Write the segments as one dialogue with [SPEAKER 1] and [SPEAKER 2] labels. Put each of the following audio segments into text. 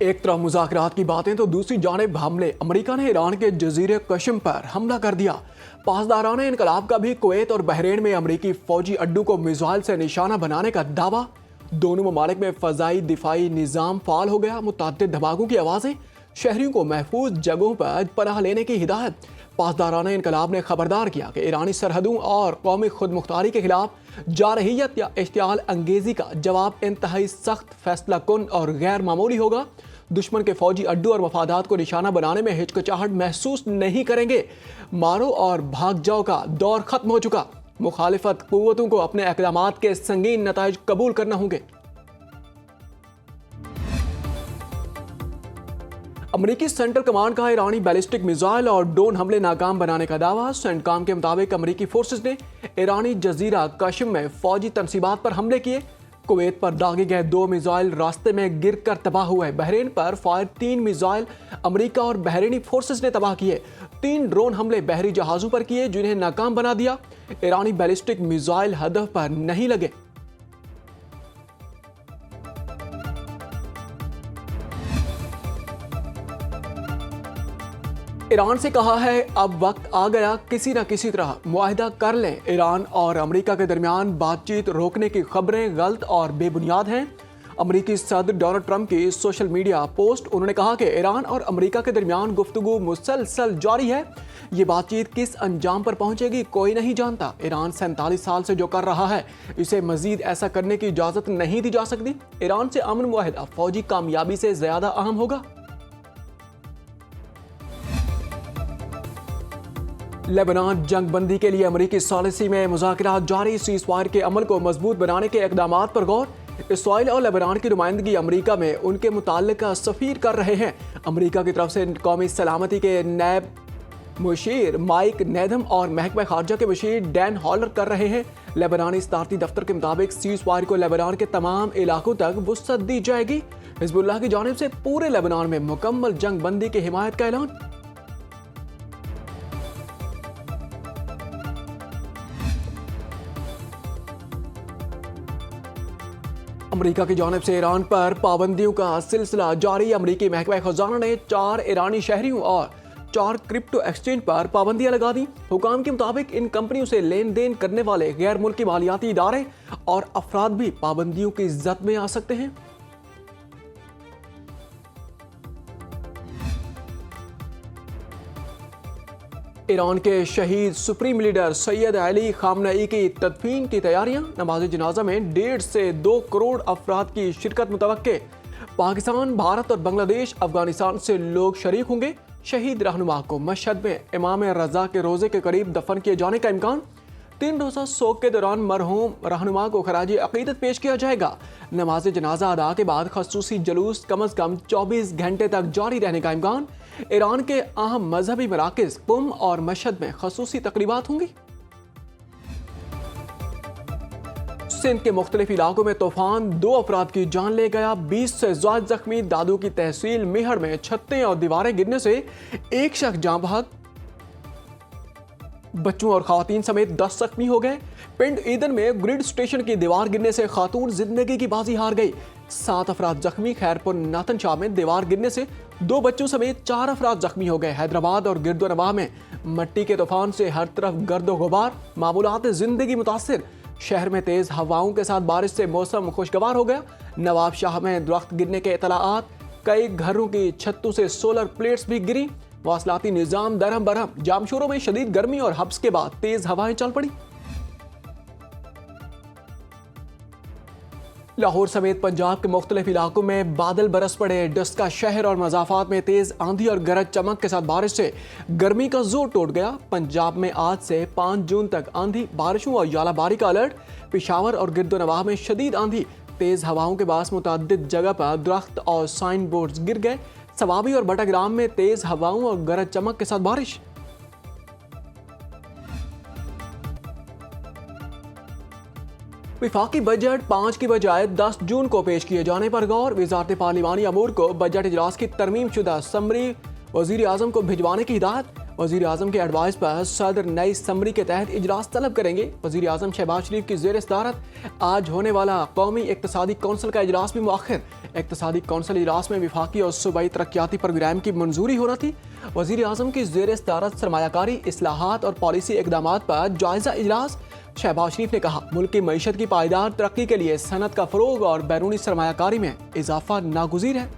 [SPEAKER 1] एक तरफ मुज़ाकरात की बातें तो दूसरी जानिब हमले। अमेरिका ने ईरान के जजीरे कश्म पर हमला कर दिया। पासदाराना इनकलाब का भी कुवैत और बहरीन में अमेरिकी फौजी अड्डू को मिसाइल से निशाना बनाने का दावा। दोनों ममालिक में फ़ज़ाई दिफाई निज़ाम फ़ाल हो गया। मुतअद्दिद धमाकों की आवाज़ें, शहरियों को महफूज जगहों पर पनाह लेने की हिदायत। पासदाराना इनकलाब ने खबरदार किया कि ईरानी सरहदों और कौमी खुद मुख्तारी के खिलाफ जारहियत या इश्तियाल अंगेज़ी का जवाब इंतहाई सख्त, फैसला कुन और गैर मामूली होगा। दुश्मन के फौजी अड्डू और मफादात को निशाना बनाने में हिचकिचाहट महसूस नहीं करेंगे। मारो और भाग जाओ का दौर खत्म हो चुका। मुखालिफत कुव्वतों को अपने इक़दामात के संगीन नताइज कबूल करना होंगे। अमेरिकी सेंट्रल कमांड का ईरानी बैलिस्टिक मिसाइल और ड्रोन हमले नाकाम बनाने का दावा। सेंटकॉम के मुताबिक अमेरिकी फोर्सेस ने ईरानी जजीरा कश्म में फौजी तनसीबात पर हमले किए। कुवैत पर दागे गए 2 मिसाइल रास्ते में गिरकर तबाह हुए। बहरीन पर फायर 3 मिसाइल अमेरिका और बहरीनी फोर्सेस ने तबाह किए। 3 ड्रोन हमले बहरी जहाज़ों पर किए जिन्हें नाकाम बना दिया। ईरानी बैलिस्टिक मिसाइल हदफ पर नहीं लगे। ईरान से कहा है अब वक्त आ गया, किसी न किसी तरह मुआहिदा कर लें। ईरान और अमेरिका के दरमियान बातचीत रोकने की खबरें गलत और बेबुनियाद हैं। अमेरिकी सदर डोनाल्ड ट्रंप की सोशल मीडिया पोस्ट। उन्होंने कहा कि ईरान और अमेरिका के दरमियान गुफ्तगू मुसलसल जारी है। ये बातचीत किस अंजाम पर पहुंचेगी कोई नहीं जानता। ईरान 47 साल से जो कर रहा है इसे मजीद ऐसा करने की इजाज़त नहीं दी जा सकती। ईरान से अमन मुआहिदा फौजी कामयाबी से ज़्यादा अहम होगा। लेबनान जंगबंदी के लिए अमेरिकी सॉलिसी में मुज़ाकरात जारी। सीज़फायर के अमल को मजबूत बनाने के इक़दामात पर गौर। इसराइल और लेबनान की नुमाइंदगी अमेरिका में उनके मुताल्लिका सफ़ीर कर रहे हैं। अमेरिका की तरफ से कौमी सलामती के नैब मुशीर माइक नेधम और महकमा खारजा के मुशीर डैन हॉलर कर रहे हैं। लेबनानी सदारती दफ्तर के मुताबिक सीज़फायर को लेबनान के तमाम इलाकों तक वुसअत दी जाएगी। हिज़्बुल्लाह की जानिब से पूरे लेबनान में मुकम्मल जंगबंदी की हिमायत का ऐलान। अमेरिका की जानिब से ईरान पर पाबंदियों का सिलसिला जारी। अमेरिकी महकमा खजाना ने 4 ईरानी शहरियों और 4 क्रिप्टो एक्सचेंज पर पाबंदियां लगा दी। हुकाम के मुताबिक इन कंपनियों से लेन देन करने वाले गैर मुल्की मालियाती इदारे और अफराद भी पाबंदियों की जद में आ सकते हैं। ईरान के शहीद supreme leader Syed Ali Khamenei की तदफीन की तैयारियां। नमाज जनाजा में 1.5 से 2 करोड़ अफराद की शिरकत मुतवक्के। पाकिस्तान, भारत और बांग्लादेश, अफगानिस्तान से लोग शरीक होंगे। शहीद रहनुमा को मशहद में इमाम रजा के रोजे के करीब दफन किए जाने का इम्कान। 3 रोज़ा सोग के दौरान मरहूम रहनुमा को खराज अकीदत पेश किया जाएगा। नमाज जनाजा अदा के बाद खसूसी जुलूस कम अज कम 24 घंटे तक जारी रहने का इम्कान। ईरान के अहम मजहबी मराकज़ कुम और मशहद में खसूसी तकरीबात होंगी। सिंध के मुख्तलिफ इलाकों में तूफान 2 अफराद की जान ले गया। 20 से ज़्यादा जख्मी। दादू की तहसील मेहर में छतें और दीवारें गिरने से एक शख्स जान बहक। बच्चों और खातून समेत 10 जख्मी हो गए। पिंड ईदन में ग्रिड स्टेशन की दीवार गिरने से खातून जिंदगी की बाजी हार गई। 7 अफराद जख्मी। खैरपुर नातन शाह में दीवार गिरने से 2 बच्चों समेत 4 अफराद जख्मी हो गए। हैदराबाद और गिरदोनवाह में मट्टी के तूफान से हर तरफ गर्दो गुबार। मामूलात जिंदगी मुतासिर। शहर में तेज हवाओं के साथ बारिश से मौसम खुशगवार हो गया। नवाब शाह में दरख्त गिरने के इतलाआत। कई घरों की छतों से सोलर प्लेट्स भी गिरी। वासलाती निज़ाम दरहम बरहम। जामशोरों में शदीद गर्मी और हब्स के बाद तेज हवाएं चल पड़ी। लाहौर समेत पंजाब के मुख्तलिफ इलाकों में बादल बरस पड़े। डस्का शहर और मज़ाफ़ात में तेज़ आंधी और गरज चमक के साथ बारिश से गर्मी का जोर टूट गया। पंजाब में आज से 5 जून तक आंधी, बारिशों और यालाबारी का अलर्ट। पेशावर और गिरदोनवाह में शदीद आंधी, तेज़ हवाओं के बास मुतअद्दिद जगह पर दरख्त और साइन बोर्ड्स गिर गए। सवाबी और बटाग्राम में तेज़ हवाओं और गरज चमक के साथ बारिश। विफाकी बजट 5 की बजाय 10 जून को पेश किए जाने पर गौर। वज़ारत पार्लिमानी अमूर को बजट इजलास की तरमीम शुदा समरी वज़ीर आज़म को भिजवाने की हिदायत। वज़ीर आज़म के एडवाइस पर सदर नई समरी के तहत इजलास तलब करेंगे। वज़ीर आज़म शहबाज शरीफ की ज़ेर सदारत आज होने वाला कौमी इक़्तिसादी कौंसिल का इजलास भी मुअख्खर। इक़्तिसादी कौंसिल इजलास में वफाकी और सूबाई तरक्याती प्रोग्राम की मंजूरी होना थी। वज़ीर आज़म की ज़ेर सदारत सरमायाकारी इस्लाहात और पॉलिसी इक़दामात पर जायज़ा इजलास। शहबाज शरीफ ने कहा, मुल्क की मईशत की पायदार तरक्की के लिए सनत का फ़रोग और बैरूनी सरमायाकारी में इजाफा नागुज़ीर है।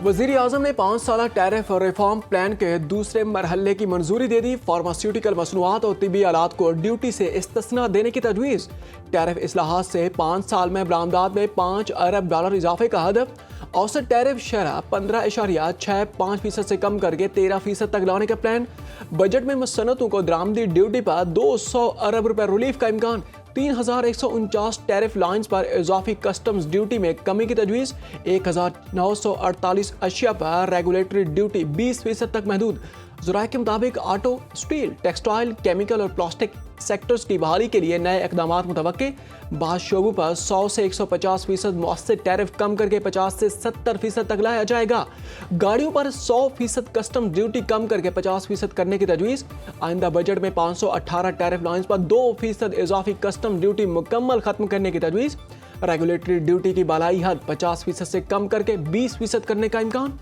[SPEAKER 1] वज़ीर आज़म ने 5 साला टैरिफ रिफॉर्म प्लान के दूसरे मरहले की मंजूरी दे दी। फार्मास्यूटिकल मसनूआत और तिबी आलात को ड्यूटी से इस्तिस्ना देने की तजवीज़। टैरिफ इस्लाहात से 5 साल में बरामदात में $5 अरब इजाफे का हदफ। औसत टैरिफ शरह 15.65% से कम करके 13% तक लाने का प्लान। बजट में मुसन्नतों को दरामदी ड्यूटी पर $200 अरब रिलीफ का इम्कान। 3149 टैरिफ लाइन्स पर इजाफी कस्टम्स ड्यूटी में कमी की तजवीज़। 1948 अशिया पर रेगुलेटरी ड्यूटी 20% तक महदूद। ज़राए के मुताबिक ऑटो, स्टील, टेक्सटाइल, केमिकल और प्लास्टिक सेक्टर्स की बहाली के लिए नए इक़दामात मुतवक्के। बाद शोबों पर 100 से 150% मुअस्सर टैरिफ कम करके 50 से 70% तक लाया जाएगा। गाड़ियों पर 100% कस्टम ड्यूटी कम करके 50% करने की तजवीज़। आइंदा बजट में 518 टैरिफ लाइन्स पर 2% इजाफी कस्टम ड्यूटी मुकम्मल खत्म करने की तजवीज़। रेगुलेटरी ड्यूटी की बालाई हद 50% से कम करके 20% करने का इम्कान।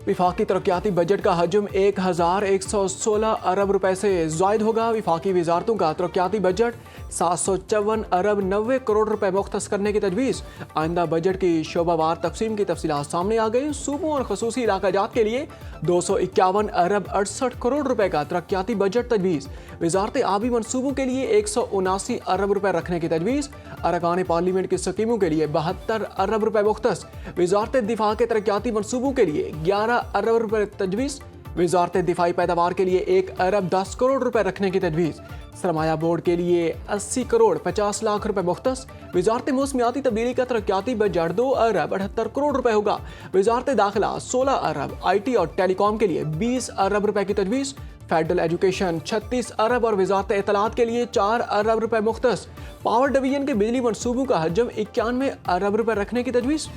[SPEAKER 1] विफाकी तरक्याती बजट का हजम 1116 अरब रुपए से ज़ायद होगा। विफाकी वजारतों का तरक्याती बजट 754 अरब 90 करोड़ रुपए मुख्तस करने की तजवीज़। आइंदा बजट की शोबावार तकसीम की तफसीलात सामने आ गई। सूबों और खसूसी इलाकाजात के लिए 251 अरब 68 करोड़ रुपए का तरक्याती बजट तजवीज़। वजारत आबी मनसूबों के लिए 179 अरब रुपए रखने की तजवीज़। अरकान पार्लियामेंट की स्कीमों के लिए 72 अरब रुपए मुख्तस। वजारत दिफा के तरक्याती मनसूबों के लिए 11 अरब रुपए तजवीज़। वजारत दिफाई पैदावार के लिए 1 अरब 10 करोड़ रुपए रखने की तजवीज़। सरमाया बोर्ड के लिए 80 करोड़ 50 लाख रुपए मुख्तस। वजारत मौसमियाती तब्दीली का तरक्याती बजट 2 अरब 78 करोड़ रुपए होगा। वजारत दाखिला 16 अरब, IT और टेलीकॉम के लिए 20 अरब रुपए की तजवीज़। फेडरल एजुकेशन 36 अरब और वजारत इत्तलात के लिए 4 अरब रुपए मुख्तस। पावर डिवीजन के बिजली मनसूबों का हजम 91 अरब रुपए रखने की तजवीज़।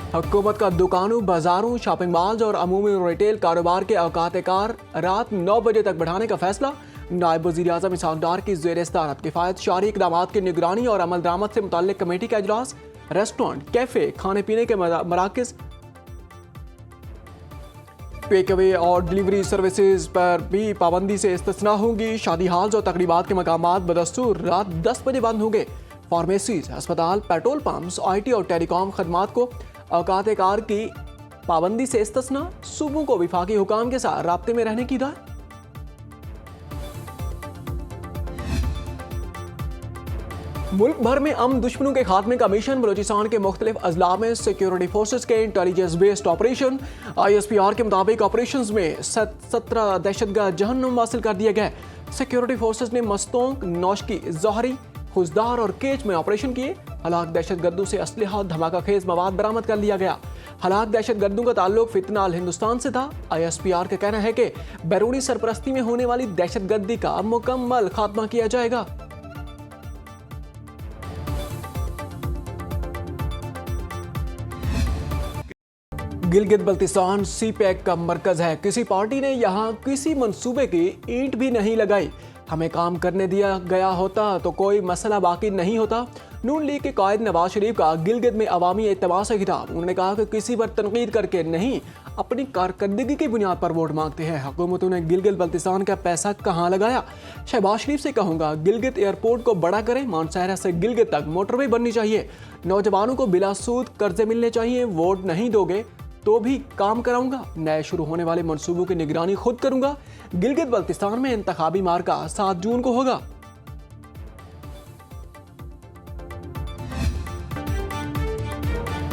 [SPEAKER 1] हुकूमत का दुकानों, बाजारों, शॉपिंग मॉल्स और अमूमी रिटेल कारोबार के औकात कार रात 9 बजे तक बढ़ाने का फैसला। नायब वज़ीर आज़म इसहाक डार की ज़ेर सदारत किफ़ायत शारी इक़दामात की निगरानी और अमल दरामद से मुताल्लिक़ कमेटी का इजलास। रेस्टोरेंट, कैफ़े, खाने पीने के मराकज़, टेक अवे और डिलीवरी सर्विसेज पर भी पाबंदी से इस्तिस्ना होगी। शादी हॉल्स और तकरीबात के मकामात बदस्तूर रात 10 बजे बंद होंगे। फार्मेसीज, अस्पताल, पेट्रोल पंप्स, IT और टेलीकॉम खदमात को औकात कार की पाबंदी से इस्तिस्ना। सूबों को विफाकी हुकाम के साथ राब्ते में रहने की हिदायत। मुल्क भर में अमन दुश्मनों के खात्मे का मिशन। बलोचिस्तान के मुख्तलिफ अजला में सिक्योरिटी फोर्सेस के इंटेलिजेंस बेस्ड ऑपरेशन। ISPR के मुताबिक ऑपरेशन में 17 दहशतगर्द जहन्नुम हासिल कर दिए गए। सिक्योरिटी फोर्सेस ने मस्तोंक, नौशकी, जौहरी, खुजदार और केच में ऑपरेशन किए। हलाक दहशतगर्दों से असलहा और धमाका खेज मवाद बरामद कर लिया गया। हलाक दहशतगर्दों का ताल्लुक फितना अल हिंदुस्तान से था। ISPR का कहना है कि बैरूनी सरपरस्ती में होने वाली दहशतगर्दी का मुकम्मल खात्मा किया जाएगा। गिलगित बल्तिस्तान CPEC का मरकज है। किसी पार्टी ने यहाँ किसी मंसूबे की ईंट भी नहीं लगाई। हमें काम करने दिया गया होता तो कोई मसला बाकी नहीं होता। नून लीग के कायद नवाज शरीफ का गिलगित में अवामी इत्तेबा से खिताब। उन्होंने कहा कि किसी पर तनकीद करके नहीं, अपनी कारकर्दगी की बुनियाद पर वोट मांगते हैं। हुकूमतों ने गिलगित बल्तिस्तान का पैसा कहाँ लगाया? शहबाज शरीफ से कहूँगा, गिलगित एयरपोर्ट को बड़ा करें। मानसहरा से गिलगित तक मोटरवे बननी चाहिए। नौजवानों को बिला सूद कर्जे मिलने चाहिए। वोट नहीं दोगे तो भी काम कराऊंगा। नए शुरू होने वाले मंसूबों की निगरानी खुद करूंगा। गिलगित बल्तिस्तान में इंतखाबी मार्का 7 जून को होगा।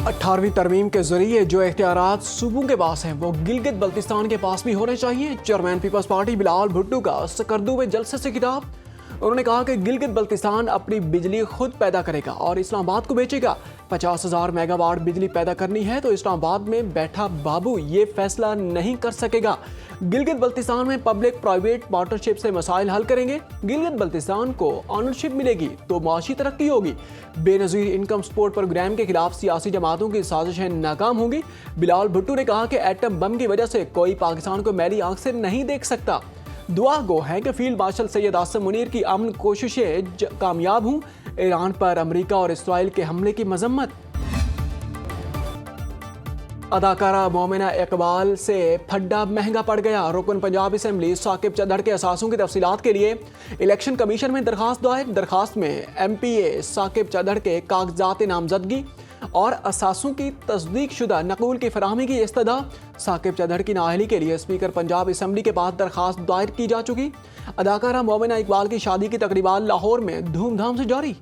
[SPEAKER 1] अठारहवीं तरमीम के जरिए जो इख्तियारात सूबों के पास हैं वो गिलगित बल्तिस्तान के पास भी होने चाहिए। Chairman peoples party Bilawal Bhutto का सकरदू में जलसे से खिताब। उन्होंने कहा कि गिलगित बल्तिस्तान अपनी बिजली खुद पैदा करेगा और इस्लामाबाद को बेचेगा। 50,000 मेगावाट बिजली पैदा करनी है तो इस्लामाबाद में बैठा बाबू ये फैसला नहीं कर सकेगा। गिलगित बल्तिस्तान में पब्लिक प्राइवेट पार्टनरशिप से मसाइल हल करेंगे। गिलगित बल्तिस्तान को ऑनरशिप मिलेगी तो माशी तरक्की होगी। बेनजीर इनकम सपोर्ट प्रोग्राम के खिलाफ सियासी जमातों की साजिशें नाकाम होंगी। बिलाल भुट्टो ने कहा कि एटम बम की वजह से कोई पाकिस्तान को मैली आंख से नहीं देख सकता। दुआ गो है कि फील्ड मार्शल सैयद आसिम मुनीर की अमन कोशिशें कामयाब हों। ईरान पर अमेरिका और इसराइल के हमले की मजम्मत। अदाकारा मोमिना इकबाल से फड्डा महंगा पड़ गया। रुकन पंजाब असेंबली साकिब चद्दड़ के असासों की तफसीलात के लिए इलेक्शन कमीशन में दरखास्त दायर। दरखास्त में MPA साकिब चद्दड़ के कागजात नामजदगी और असासों की तस्दीक शुदा नकूल की फराहमी की इस्तदा। साकिब चद्दड़ की नाअहली के लिए स्पीकर पंजाब असेंबली के पास दरखास्त दायर की जा चुकी। अदाकारा मोमिना इकबाल की शादी की तकरीबात लाहौर में धूमधाम से जारी।